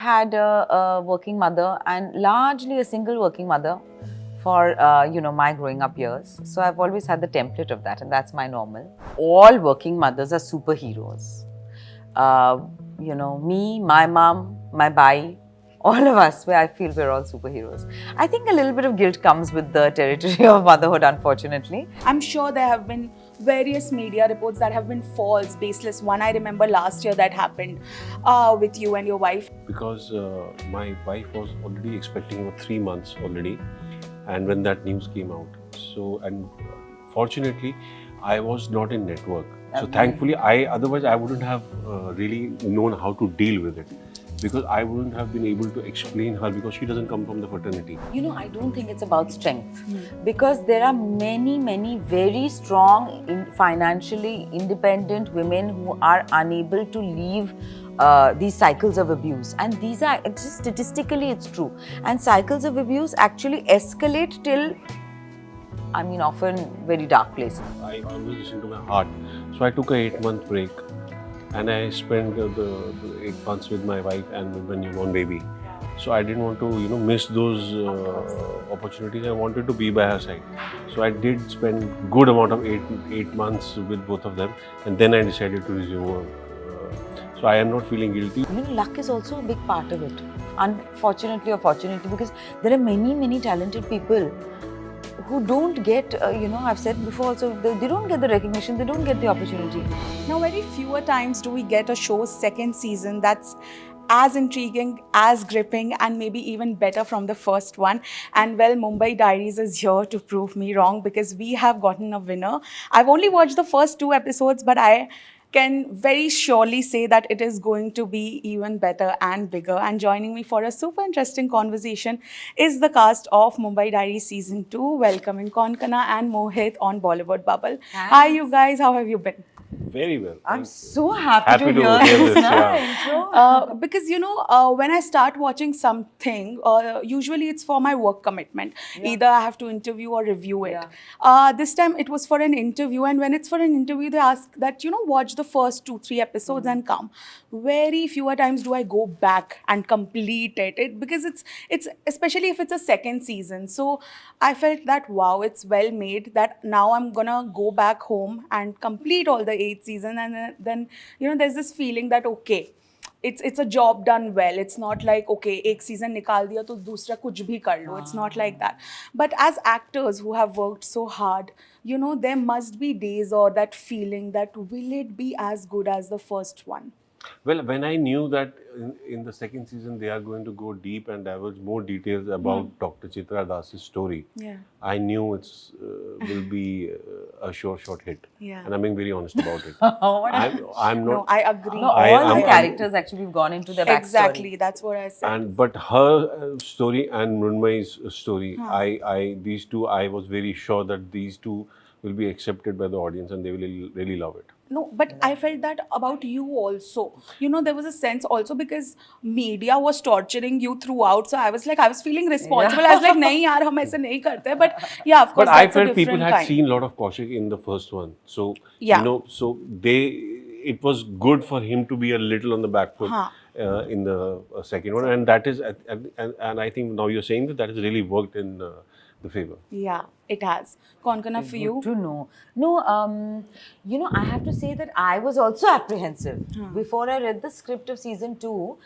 Had a working mother and largely a single working mother for my growing up years. So I've always had the template of that, and that's my normal. All working mothers are superheroes. Me, my mom, my bai, all of us, where I feel we're all superheroes. I think a little bit of guilt comes with the territory of motherhood, unfortunately. I'm sure there have been various media reports that have been false, baseless. One I remember last year that happened with you and your wife. Because my wife was already expecting about 3 months already, and when that news came out, and fortunately, I was not in network. So thankfully, otherwise I wouldn't have really known how to deal with it, because I wouldn't have been able to explain her, because she doesn't come from the fraternity. I don't think it's about strength, because there are many very strong, financially independent women who are unable to leave these cycles of abuse, and these are just statistically it's true, and cycles of abuse actually escalate till often very dark places. I always listen to my heart, so I took a 8-month break, and I spent the 8 months with my wife and with my newborn baby. So I didn't want to miss those opportunities. I wanted to be by her side. So I did spend good amount of eight months with both of them, and then I decided to resume work. So I am not feeling guilty. Luck is also a big part of it, unfortunately or fortunately, because there are many talented people who don't get, I've said before also, they don't get the recognition, they don't get the opportunity. Now, very fewer times do we get a show's second season that's as intriguing, as gripping, and maybe even better from the first one. And well, Mumbai Diaries is here to prove me wrong, because we have gotten a winner. I've only watched the first 2 episodes, but I can very surely say that it is going to be even better and bigger. And joining me for a super interesting conversation is the cast of Mumbai Diaries Season 2, welcoming Konkona and Mohit on Bollywood Bubble. Thanks. Hi, you guys. How have you been? Very well. I'm so happy to hear this. this. Because when I start watching something, usually it's for my work commitment. Either I have to interview or review it. This time it was for an interview, and when it's for an interview, they ask that watch the first 2-3 episodes and come. Very fewer times do I go back and complete it, because it's especially if it's a second season. So I felt that wow, it's well made, that now I'm gonna go back home and complete all the 8th season, and then there's this feeling that okay, it's a job done well. It's not like okay, एक season निकाल दिया तो दूसरा कुछ भी कर लो. It's not like that. But as actors who have worked so hard, there must be days or that feeling that will it be as good as the first one? Well, when I knew that in the second season they are going to go deep and divulge more details about Dr. Chitra Das's story, I knew it's will be a short hit. And I'm being very honest about it. I'm not. No, I agree. No, all the characters actually have gone into their backstory. Exactly, that's what I said. But her story and Mrunmay's story, these two, I was very sure that these two will be accepted by the audience and they will really love it. No, but I felt that about you also. There was a sense also, because media was torturing you throughout. So I was feeling responsible. I was like, nahi yaar, hum aise nahi karte. But yeah, of course, but I that's a felt people different had kind. seen a lot of Kaushik in the first one. So, Yeah. so it was good for him to be a little on the back foot in the second one. And that is, and I think now you're saying that has really worked in the favor. Yeah, it has. Konkona, for you? Good to know. No, I have to say that I was also apprehensive before I read the script of season 2,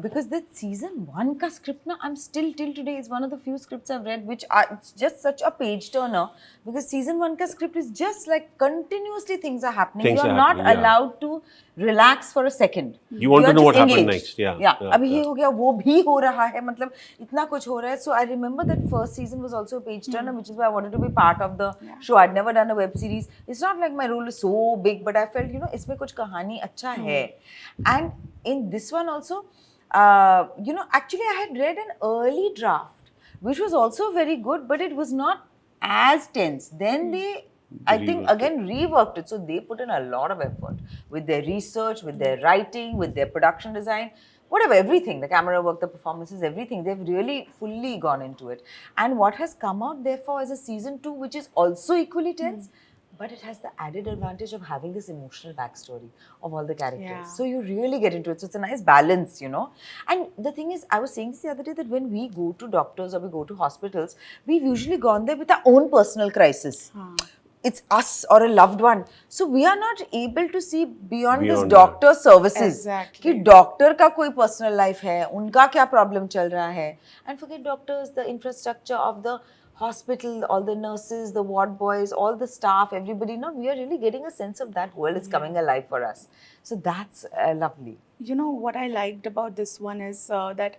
because that season 1 ka script I'm still till today is one of the few scripts I've read which are it's just such a page turner, because season 1 ka script is just like continuously things are happening. You are not allowed to relax for a second. You want to know what happened next. Yeah. Abhi ye ho gaya, wo bhi ho raha hai, matlab itna kuch ho raha hai. So I remember that first season was also a page turner, which is why I wanted to be part of the show. I'd never done a web series. It's not like my role is so big, but I felt isme kuch kahani acha hai. And in this one also, actually I had read an early draft, which was also very good, but it was not as tense. Then they, I think, again reworked it. So they put in a lot of effort with their research, with their writing, with their production design, whatever, everything, the camera work, the performances, everything. They've really fully gone into it. And what has come out therefore as a season 2, which is also equally tense, but it has the added advantage of having this emotional backstory of all the characters. Yeah. So you really get into it. So it's a nice balance, you know. And the thing is, I was saying this the other day that when we go to doctors or we go to hospitals, we've usually gone there with our own personal crisis. It's us or a loved one. So we are not able to see beyond this Beyond doctor services. Exactly. कि doctor का कोई personal life है, उनका क्या problem चल रहा है, and forget doctors, the infrastructure of the hospital, all the nurses, the ward boys, all the staff, everybody. Now we are really getting a sense of that world is coming alive for us. So that's lovely. You know what I liked about this one is that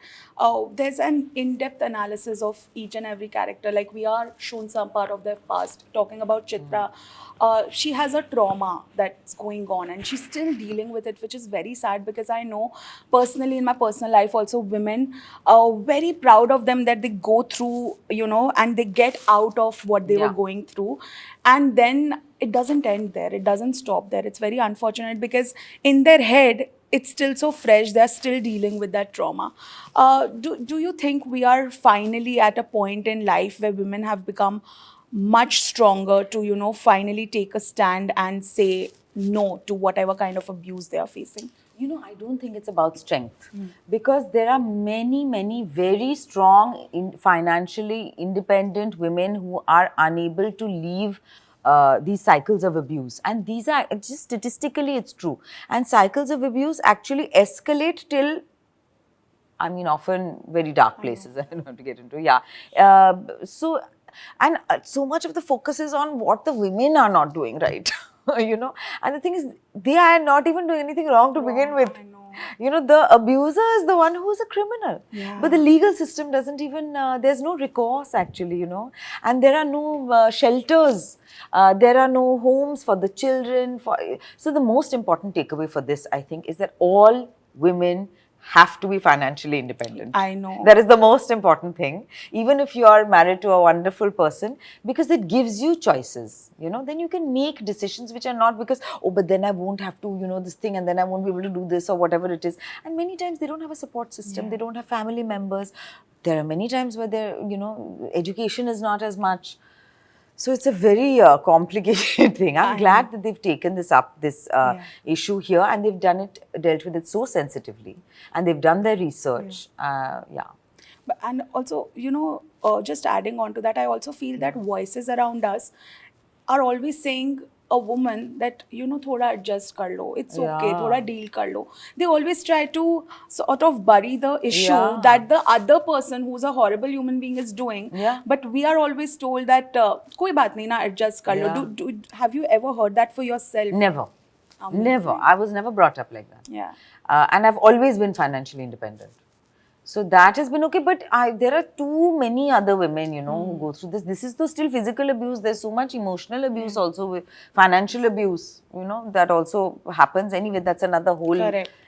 there's an in-depth analysis of each and every character. Like we are shown some part of their past. Talking about Chitra, she has a trauma that's going on and she's still dealing with it, which is very sad because I know personally in my personal life also women are very proud of them that they go through, you know, and they get out of what they were going through. And then it doesn't end there. It doesn't stop there. It's very unfortunate because in their head, it's still so fresh. They're still dealing with that trauma. Do you think we are finally at a point in life where women have become much stronger to, you know, finally take a stand and say no to whatever kind of abuse they are facing? You know, I don't think it's about strength because there are many, many very strong, financially independent women who are unable to leave these cycles of abuse. And these are just statistically, it's true. And cycles of abuse actually escalate till, I mean, often very dark places. I don't have to get into. Yeah. So much of the focus is on what the women are not doing right. You know, and the thing is, they are not even doing anything wrong to begin with. I know. You know, the abuser is the one who is a criminal. Yeah. But the legal system doesn't even, there's no recourse actually, you know, and there are no shelters. There are no homes for the children. So the most important takeaway for this, I think, is that all women have to be financially independent. I know. That is the most important thing. Even if you are married to a wonderful person, because it gives you choices, you know, then you can make decisions which are not because, oh, but then I won't have to, you know, this thing and then I won't be able to do this or whatever it is. And many times they don't have a support system. They don't have family members. There are many times where their, you know, education is not as much. So it's a very complicated thing. I'm glad that they've taken this issue here and they've dealt with it so sensitively and they've done their research. But, and also, you know, just adding on to that, I also feel that voices around us are always saying a woman that, you know, thoda adjust kar lo, it's okay, thoda deal kar lo. They always try to sort of bury the issue that the other person who's a horrible human being is doing. But we are always told that koi baat nahi na, adjust kar lo. Have you ever heard that for yourself? Never. Amazing. Never. I was never brought up like that. Yeah. And I've always been financially independent. So that has been okay, but there are too many other women, you know, who go through this. This is though still physical abuse. There's so much emotional abuse also, with financial abuse, you know, that also happens. Anyway, that's another whole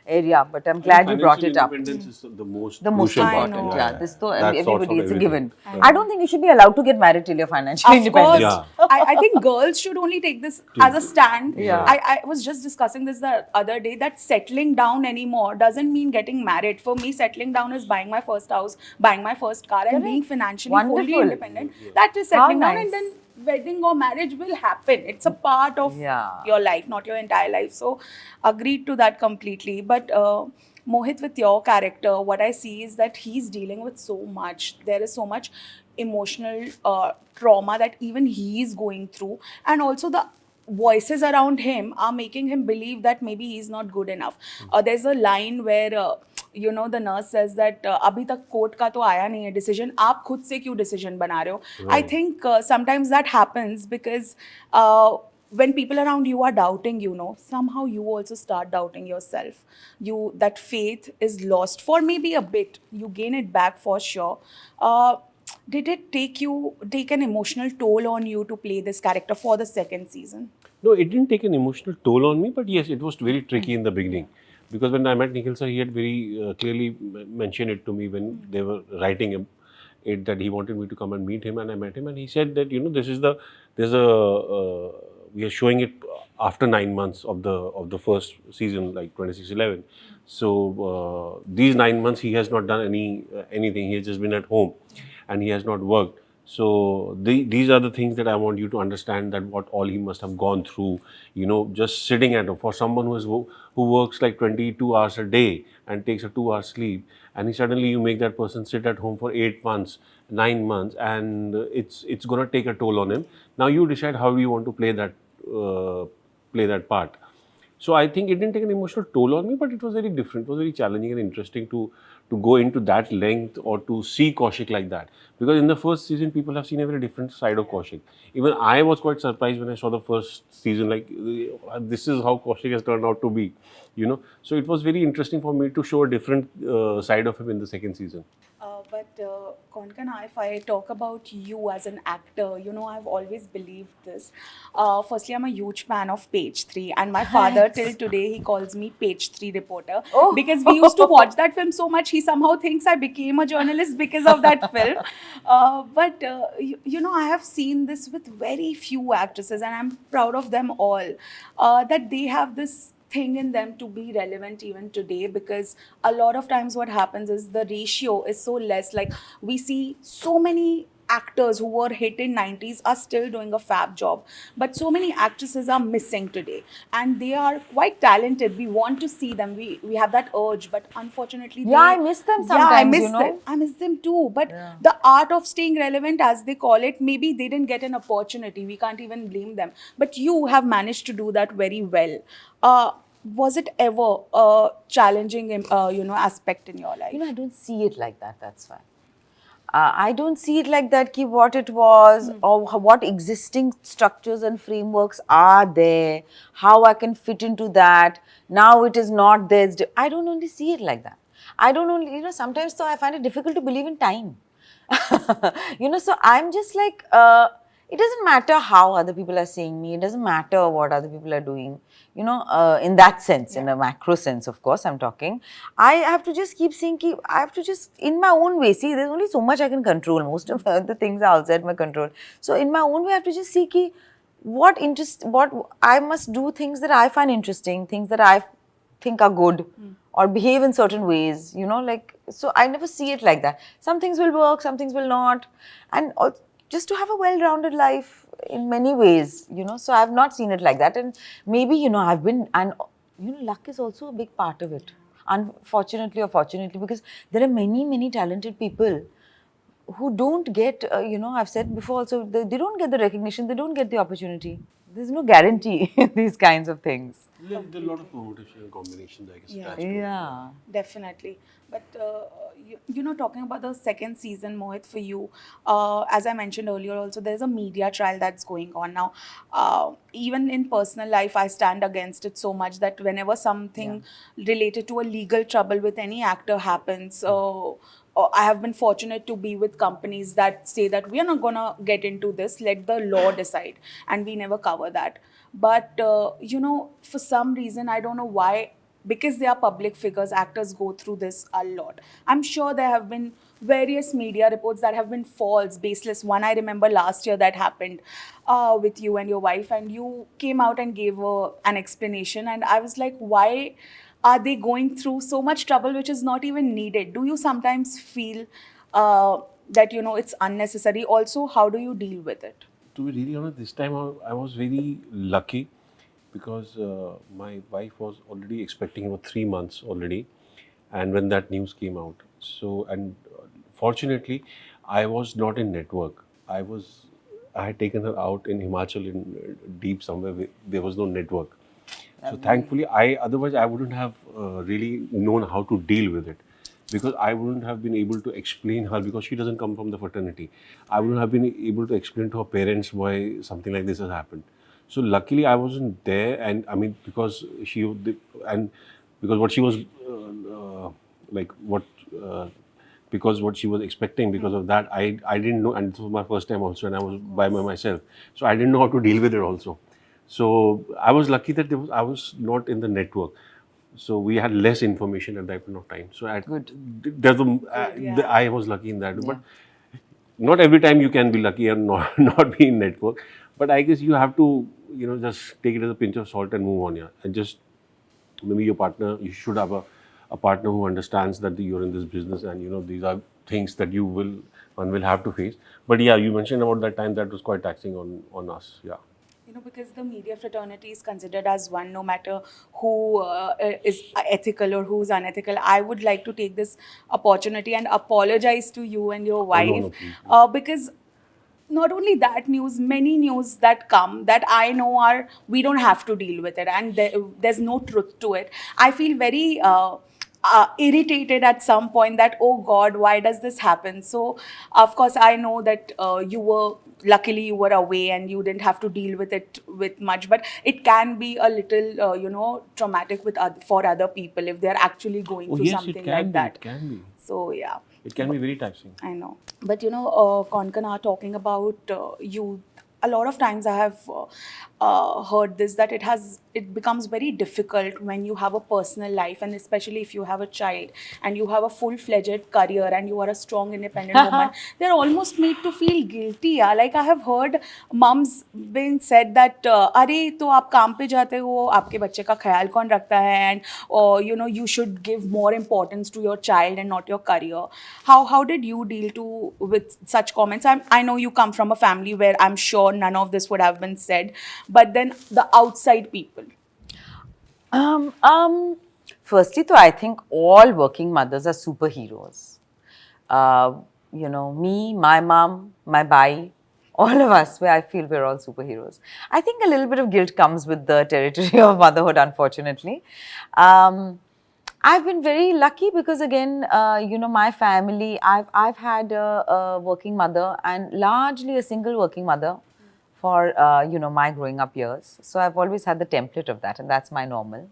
area. But I'm glad you brought it up. Financial independence is the most crucial part. important. Yeah. This though That sorts everybody, out it's a everything. given. I don't think you should be allowed to get married till you're financially Of independent. course. I think girls should only take this as a stand. I was just discussing this the other day that settling down anymore doesn't mean getting married. For me, settling down is buying my first house, buying my first car and being financially fully Wonderful. independent. That is settling down nice. and then wedding or marriage will happen. It's a part of your life, not your entire life. So agreed to that completely. But Mohit, with your character, what I see is that he's dealing with so much. There is so much emotional trauma that even he is going through. And also the voices around him are making him believe that maybe he's not good enough. There's a line where, you know, the nurse says that abhi tak court ka to aaya nahi hai decision, aap khud se kyun decision bana rahe ho? I think sometimes that happens because when people around you are doubting, you know, somehow you also start doubting yourself. That faith is lost for maybe a bit. You gain it back for sure. Did it take an emotional toll on you to play this character for the second season? No, it didn't take an emotional toll on me, but yes, it was very tricky in the beginning. Because when I met Nikhil sir, he had very clearly mentioned it to me when they were writing it that he wanted me to come and meet him, and I met him and he said that, you know, we are showing it after 9 months of the first season, like 26-11. So these 9 months he has not done anything. He has just been at home and he has not worked. So these are the things that I want you to understand, that what all he must have gone through, just sitting at home. For someone who works like 22 hours a day and takes a 2 hour sleep, and suddenly you make that person sit at home for 8 months, 9 months, and it's gonna take a toll on him. Now you decide how you want to play that part. So I think it didn't take an emotional toll on me, but it was very different. It was very challenging and interesting to go into that length, or to see Kaushik like that. Because in the first season, people have seen a very different side of Kaushik. Even I was quite surprised when I saw the first season, like, this is how Kaushik has turned out to be. So it was very interesting for me to show a different side of him in the second season. But Konkona, if I talk about you as an actor, I've always believed this. Firstly, I'm a huge fan of Page 3, and my father till today, he calls me Page 3 reporter, Oh. because we used to watch that film so much. He somehow thinks I became a journalist because of that film. But I have seen this with very few actresses, and I'm proud of them all, that they have this thing in them to be relevant even today, because a lot of times what happens is the ratio is so less. Like, we see so many actors who were hit in 90s are still doing a fab job, but so many actresses are missing today, and they are quite talented. We want to see them, we have that urge, but unfortunately I miss them yeah, I sometimes, miss them. I miss them too. But the art of staying relevant, as they call it, maybe they didn't get an opportunity. We can't even blame them. But you have managed to do that very well. Was it ever a challenging, aspect in your life? I don't see it like that. That's why. I don't see it like that, ki what it was, or what existing structures and frameworks are there, how I can fit into that. Now it is not there. I don't only see it like that. I don't only, sometimes though I find it difficult to believe in time. So I'm just like, it doesn't matter how other people are seeing me. It doesn't matter what other people are doing, in that sense, in a macro sense, of course, I'm talking. I have to just keep saying, I have to just, in my own way, see, there's only so much I can control. Most of the things are outside my control. So in my own way, I have to just see, what I must do, things that I find interesting, things that I think are good, or behave in certain ways, so I never see it like that. Some things will work, some things will not, and just to have a well-rounded life in many ways, so I've not seen it like that. And maybe, I've been, and luck is also a big part of it, unfortunately or fortunately, because there are many talented people who don't get, I've said before also, they don't get the recognition, they don't get the opportunity. There's no guarantee in these kinds of things. There are a lot of permutation and combinations, I guess. Yeah. attached to it. Yeah. Definitely. But, talking about the second season, Mohit, for you, as I mentioned earlier, also, there's a media trial that's going on now. Even in personal life, I stand against it so much that whenever something related to a legal trouble with any actor happens, I have been fortunate to be with companies that say that we are not going to get into this, let the law decide, and we never cover that. But, for some reason, I don't know why, because they are public figures, actors go through this a lot. I'm sure there have been various media reports that have been false, baseless. One I remember last year that happened with you and your wife, and you came out and gave an explanation, and I was like, why are they going through so much trouble which is not even needed? Do you sometimes feel that, it's unnecessary? Also, how do you deal with it? To be really honest, this time I was very lucky, because my wife was already expecting about 3 months already, and when that news came out, so, and fortunately, I was not in network. I had taken her out in Himachal, in deep somewhere there was no network. So thankfully, otherwise I wouldn't have really known how to deal with it, because I wouldn't have been able to explain her, because she doesn't come from the fraternity. I wouldn't have been able to explain to her parents why something like this has happened. So luckily I wasn't there, and I mean, because what she was like what because what she was expecting, because of that, I didn't know, and this was my first time also, and I was by myself, so I didn't know how to deal with it also. So I was lucky that I was not in the network, so we had less information at that point of time. So I was lucky in that, but not every time you can be lucky and not, not be in network. But I guess you have to, just take it as a pinch of salt and move on, yeah. And just maybe your partner, you should have a partner who understands that you're in this business and these are things that one will have to face. But yeah, you mentioned about that time that was quite taxing on us. Yeah. Because the media fraternity is considered as one, no matter who is ethical or who's unethical. I would like to take this opportunity and apologize to you and your Oh, wife, no, please. because not only that news, many news that come that I know are, we don't have to deal with it, and there's no truth to it. I feel very irritated at some point that, oh God, why does this happen? So, of course, I know that luckily you were away and you didn't have to deal with it with much, but it can be a little, traumatic for other people if they're actually going Oh through yes, it something can like be. that. It can be. So, yeah. It can be very taxing. I know. But Konkona, talking about youth, a lot of times I have heard this, that it becomes very difficult when you have a personal life, and especially if you have a child and you have a full-fledged career and you are a strong independent woman, they're almost made to feel guilty. Yeah? Like I have heard mums being said that अरे तो आप काम पे जाते हो, आपके बच्चे का ख्याल कौन रखता है, and you should give more importance to your child and not your career. How did you deal with such comments? I know you come from a family where I'm sure none of this would have been said, but then the outside people. Firstly, though, I think all working mothers are superheroes. Me, my mom, my bai, all of us, where I feel we're all superheroes. I think a little bit of guilt comes with the territory of motherhood, unfortunately. I've been very lucky because, again, my family, I've had a working mother and largely a single working mother for, my growing up years. So I've always had the template of that, and that's my normal.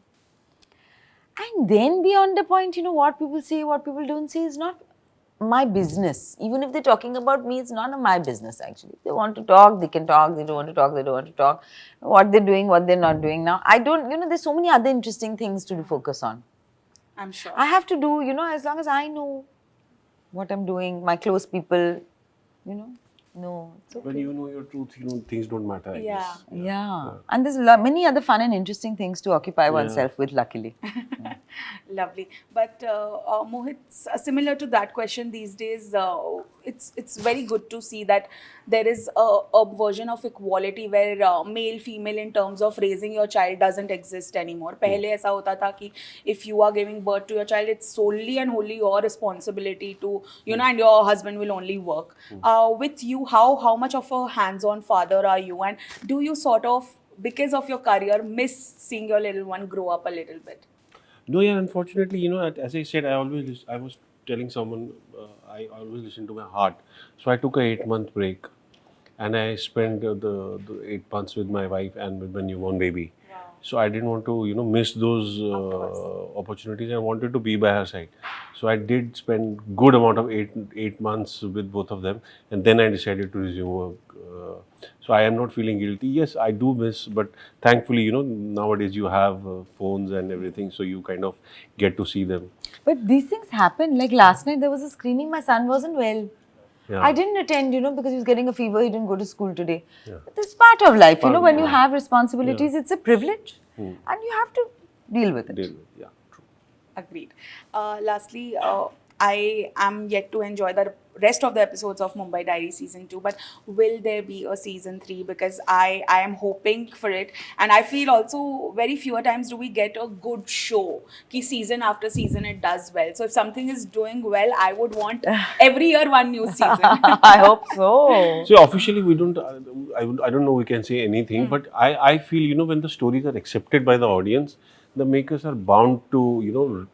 And then beyond the point, what people say, what people don't say is not my business. Even if they're talking about me, it's none of my business, actually. If they want to talk, they can talk. They don't want to talk, they don't want to talk. What they're doing, what they're not doing now. I don't, there's so many other interesting things to focus on. I'm sure. I have to do, as long as I know what I'm doing, my close people, no. It's okay. When you know your truth, things don't matter, I guess. Yeah. And there's many other fun and interesting things to occupy oneself with, luckily. Lovely. But Mohit, similar to that question, these days, it's very good to see that there is a version of equality where male, female in terms of raising your child doesn't exist anymore. पहले ऐसा होता था कि if you are giving birth to your child, it's solely and wholly your responsibility to, and your husband will only work. With you, how much of a hands-on father are you? And do you sort of, because of your career, miss seeing your little one grow up a little bit? No, yeah, unfortunately, as I said, I was telling someone, I always listen to my heart. So I took a 8-month break and I spent the 8 months with my wife and with my newborn baby. Wow. So I didn't want to, miss those opportunities. I wanted to be by her side. So I did spend good amount of eight months with both of them, and then I decided to resume work. So I am not feeling guilty. Yes, I do miss, but thankfully, nowadays you have phones and everything, so you kind of get to see them. But these things happen. Like last night, there was a screening. My son wasn't well. Yeah. I didn't attend, because he was getting a fever. He didn't go to school today. Yeah. But this is part of life. When you have responsibilities, it's a privilege. And you have to deal with it. Yeah, true. Agreed. Lastly, I am yet to enjoy the rest of the episodes of Mumbai Diaries season 2, but will there be a season 3? Because I am hoping for it, and I feel also very fewer times do we get a good show ki season after season it does well. So if something is doing well, I would want every year one new season. I hope so. So officially we don't, I don't know we can say anything, but I feel, when the stories are accepted by the audience, the makers are bound to,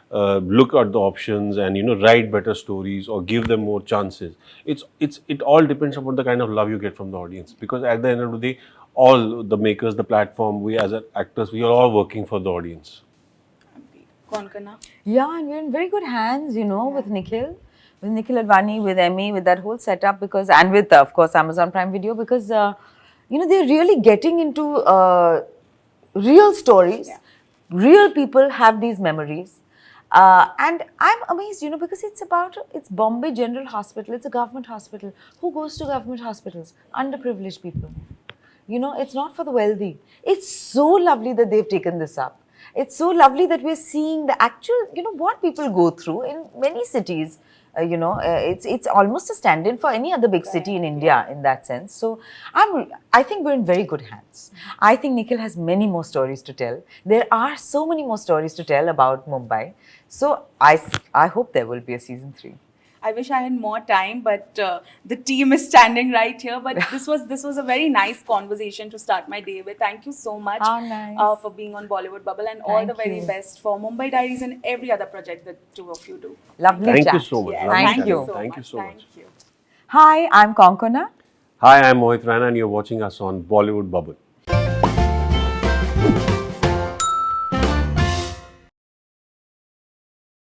look at the options and write better stories or give them more chances. It all depends upon the kind of love you get from the audience, because at the end of the day, all the makers, the platform, we as actors, we are all working for the audience. Konkona? Yeah, and we're in very good hands, with Nikhil Advani, with Emmy, with that whole setup, and with, of course, Amazon Prime Video, because, they're really getting into real stories. Yeah. Real people have these memories. And I'm amazed, because it's Bombay General Hospital. It's a government hospital. Who goes to government hospitals? Underprivileged people. It's not for the wealthy. It's so lovely that they've taken this up. it's so lovely that we're seeing the actual, what people go through in many cities. It's almost a stand-in for any other big city in India in that sense. So I think we're in very good hands. I think Nikhil has many more stories to tell. There are so many more stories to tell about Mumbai. So I hope there will be a season 3. I wish I had more time, but the team is standing right here. But this was a very nice conversation to start my day with. Thank you so much Oh, nice. for being on Bollywood Bubble, and all Thank the very you. best for Mumbai Diaries and every other project that two of you do. Lovely Thank you chat. so much. Yes, Lovely Thank chatting. you. Thank you so much. Thank you. Hi, I'm Konkona. Hi, I'm Mohit Raina and you're watching us on Bollywood Bubble.